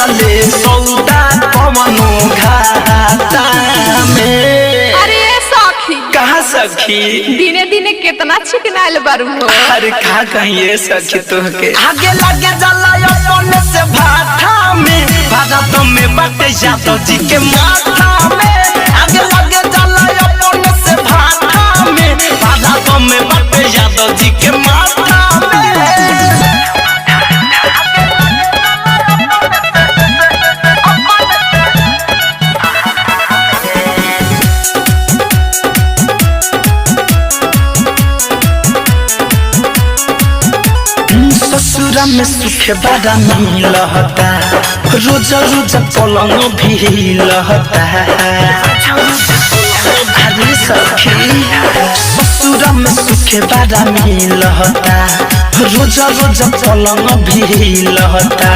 चले सौदा पवनो घाटा में। अरे सखी कहाँ सखी दिने दिने कितना चिकनाइल बारू हो। अरे कहाँ कहिए सखी तुहके आगे लगे जला अपने से भाटा में भारत में बटे यादव जी के माथा में। आगे लगे जला अपने से भाटा में भारत में बटे यादव जी के माथा में। ससुरा में सुख बड़ा मिलता रोज रोज पलंग भी लहता। अरे सखी ससुरा में सुख बड़ा मिलता रोज रोज पलंग भी लहता।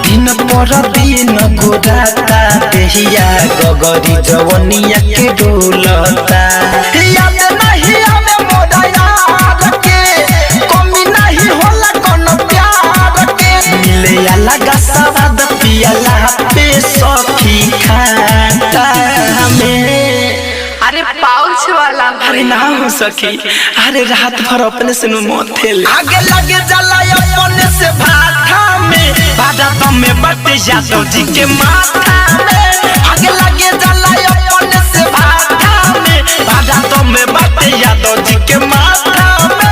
दिन पर दिन गोराता देहिया गगरी जवनिया के डोलता। याद नहीं आवे मोरा यार के कमी नहीं होला कोनो प्यार के मिले अलग स्वाद पियला पे सखी खाता हमें। अरे पाउच वाला अरे ना हो सखी अरे रात भर अपने से मोथेल आगे लगे जला अपने से भाटा में भारत में बटे यादव जी के माथा में। आगे लगे जला अपने से भाटा में भारत में बटे यादव जी के माथा में।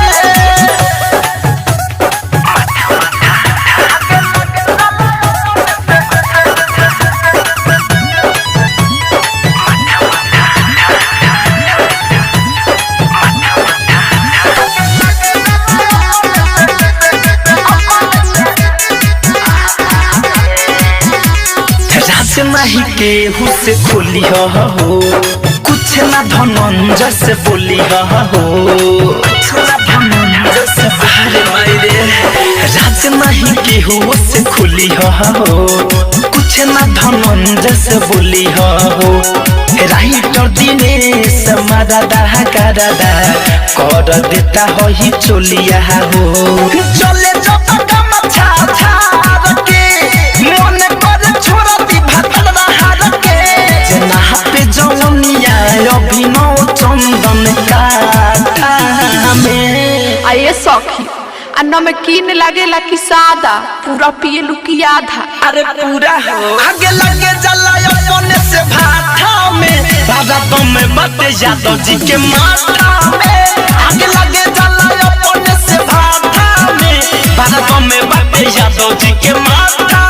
नहीं केहू से खोली हो कुछ ना धनंजय से बोली हो राज नहीं केहू से खोली हो कुछ ना धनंजय से बोली हो। राइटर दिनेश मरदा करदा कर देता हो ही चोलिया हो। चले जब कम छा छा के मन कर छोड़ा दी भातल रहा के जना पे जवनिया अभिनव चंदन काटा में। आये सखी आ नमकीन लागेला कि सादा पूरा पिए लुकी आधा। अरे पूरा हो आगे लगे जला अपने से भाटा में भारत में बटे यादव जी के माथा में। आगे लगे जला अपने से भाटा में भारत में बटे यादव जी के माथा